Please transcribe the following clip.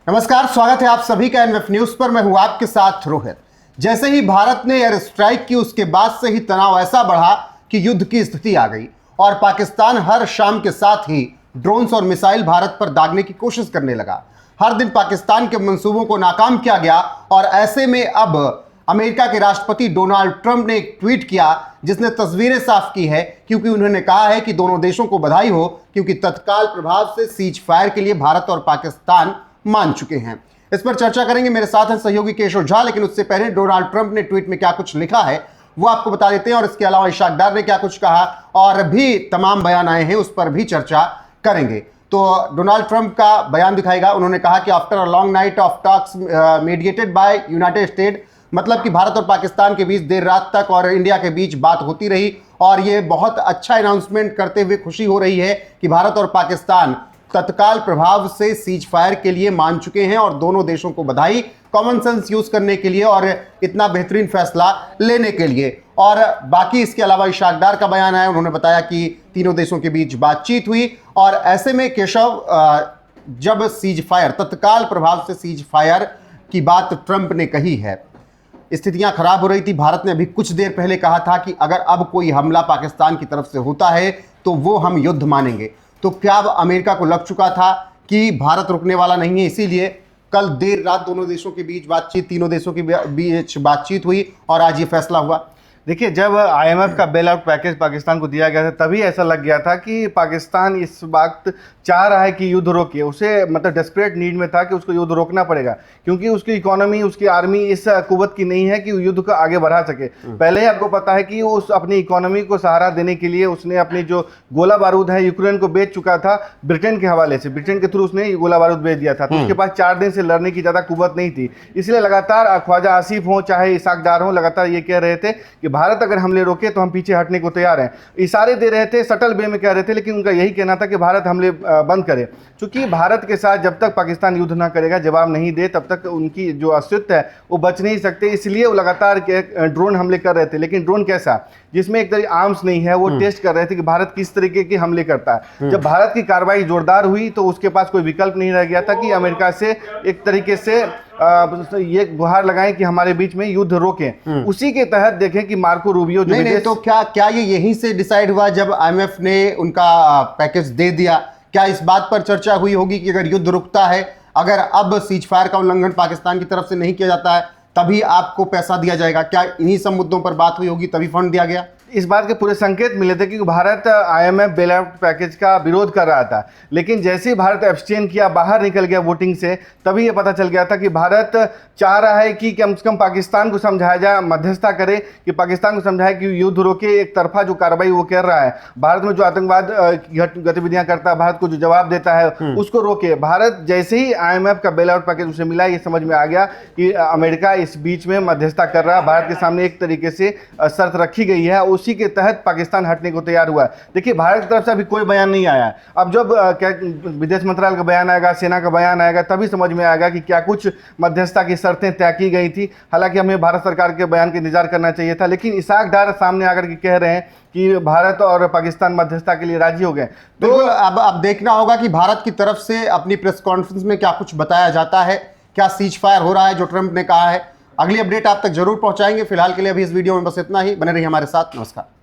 नमस्कार, स्वागत है आप सभी का एनएफ न्यूज पर। मैं हूं आपके साथ रोहित। जैसे ही भारत ने एयर स्ट्राइक की उसके बाद से ही तनाव ऐसा बढ़ा कि युद्ध की स्थिति आ गई और पाकिस्तान हर शाम के साथ ही ड्रोन्स और मिसाइल भारत पर दागने की कोशिश करने लगा। हर दिन पाकिस्तान के मंसूबों को नाकाम किया गया और ऐसे में अब अमेरिका के राष्ट्रपति डोनाल्ड ट्रंप ने एक ट्वीट किया जिसने तस्वीरें साफ की है, क्योंकि उन्होंने कहा है कि दोनों देशों को बधाई हो क्योंकि तत्काल प्रभाव से सीज फायर के लिए भारत और पाकिस्तान मान चुके हैं। इस पर चर्चा करेंगे। मेरे साथ हैं सहयोगी केशव झा, लेकिन उससे पहले डोनाल्ड ट्रंप ने ट्वीट में क्या कुछ लिखा है वो आपको बता देते हैं और इसके अलावा इशाक डार ने क्या कुछ कहा और भी तमाम बयान आए हैं उस पर भी चर्चा करेंगे। तो डोनाल्ड ट्रंप का बयान दिखाएगा। उन्होंने कहा कि after a long night of talks mediated by United state, मतलब कि भारत और पाकिस्तान के बीच देर रात तक और इंडिया के बीच बात होती रही और ये बहुत अच्छा अनाउंसमेंट करते हुए खुशी हो रही है कि भारत और पाकिस्तान तत्काल प्रभाव से सीज फायर के लिए मान चुके हैं और दोनों देशों को बधाई कॉमन सेंस यूज करने के लिए और इतना बेहतरीन फैसला लेने के लिए। और बाकी इसके अलावा इशाक डार का बयान है। उन्होंने बताया कि तीनों देशों के बीच बातचीत हुई और ऐसे में केशव, जब सीज फायर, तत्काल प्रभाव से सीज फायर की बात ट्रंप ने कही है, स्थितियां खराब हो रही थी। भारत ने अभी कुछ देर पहले कहा था कि अगर अब कोई हमला पाकिस्तान की तरफ से होता है तो वो हम युद्ध मानेंगे। तो क्या अब अमेरिका को लग चुका था कि भारत रुकने वाला नहीं है, इसीलिए कल देर रात दोनों देशों के बीच बातचीत, तीनों देशों के बीच बातचीत हुई और आज ये फैसला हुआ। देखिए, जब आईएमएफ का बेल आउट पैकेज पाकिस्तान को दिया गया था तभी ऐसा लग गया था कि पाकिस्तान इस वक्त चाह रहा है कि युद्ध रोके। उसे मतलब डेस्परेट नीड में था कि उसको युद्ध रोकना पड़ेगा, क्योंकि उसकी इकोनॉमी, उसकी आर्मी इस कुव्वत की नहीं है कि वो युद्ध को आगे बढ़ा सके। पहले ही आपको पता है कि उस अपनी इकोनॉमी को सहारा देने के लिए उसने अपनी जो गोला बारूद है यूक्रेन को बेच चुका था ब्रिटेन के हवाले से। ब्रिटेन के थ्रू उसने गोला बारूद बेच दिया था, तो उसके पास 4 दिन से लड़ने की ज़्यादा कुव्वत नहीं थी। इसलिए लगातार ख्वाजा आसिफ हो चाहे इसाक डार हो, लगातार ये कह रहे थे कि भारत अगर हमले रोके तो हम पीछे हटने को तैयार हैं। इशारे दे रहे थे, सटल वे में कह रहे थे, लेकिन उनका यही कहना था कि भारत हमले बंद करे। क्योंकि भारत के साथ जब तक पाकिस्तान युद्ध ना करेगा, जवाब नहीं दे, तब तक उनकी जो अस्तित्व है वो बच नहीं सकते। इसलिए वो लगातार ड्रोन हमले कर रहे थे। लेकिन ड्रोन कैसा, जिसमें एक तरह आर्म्स नहीं है, वो टेस्ट कर रहे थे कि भारत किस तरीके के हमले करता है। जब भारत की कार्रवाई जोरदार हुई तो उसके पास कोई विकल्प नहीं रह गया था कि अमेरिका से एक तरीके से ये गुहार लगाएं कि हमारे बीच में युद्ध रोकें। उसी के तहत देखें कि मार्को रूबियो जो नहीं, तो क्या ये यहीं से डिसाइड हुआ जब आईएमएफ ने उनका पैकेज दे दिया? क्या इस बात पर चर्चा हुई होगी कि अगर युद्ध रुकता है, अगर अब सीज फायर का उल्लंघन पाकिस्तान की तरफ से नहीं किया जाता है, तभी आपको पैसा दिया जाएगा? क्या इन्हीं सब मुद्दों पर बात हुई होगी तभी फंड दिया गया? इस बात के पूरे संकेत मिले थे कि Bharat IMF bail out package का विरोध कर रहा था। लेकिन जैसे ही भारत एब्सटेन किया, बाहर निकल गया वोटिंग से, तभी ये पता चल गया था कि भारत चाह रहा है कि कम से कम पाकिस्तान को समझाया जाए, मध्यस्थता करे, कि पाकिस्तान को समझाए कि युद्ध रोके। एक तरफा जो कार्रवाई वो कर रहा है, भारत में जो आतंकवाद गतिविधियां करता है, भारत को जो जवाब देता है उसको रोके। भारत जैसे ही आईएमएफ का बेल आउट पैकेज उसे मिला, ये समझ में आ गया कि अमेरिका इस बीच में मध्यस्थता कर रहा है। भारत के सामने एक तरीके से शर्त रखी गई है, उसी के तहत पाकिस्तान हटने को तैयार हुआ है। देखिए, भारत की तरफ से अभी कोई बयान नहीं आया। अब जब विदेश मंत्रालय का बयान आएगा, सेना का बयान आएगा, तभी समझ में आएगा कि क्या कुछ मध्यस्थता की शर्तें तय की गई थी। हालांकि हमें भारत सरकार के बयान का इंतजार करना चाहिए था, लेकिन इसाक डार सामने आकर के कह रहे हैं कि भारत और पाकिस्तान मध्यस्थता के लिए राजी हो गए। तो अब देखना होगा कि भारत की तरफ से अपनी प्रेस कॉन्फ्रेंस में क्या कुछ बताया जाता है। क्या सीज फायर हो रहा है जो ट्रंप ने कहा है? अगली अपडेट आप तक जरूर पहुंचाएंगे। फिलहाल के लिए अभी इस वीडियो में बस इतना ही। बने रहिए हमारे साथ। नमस्कार।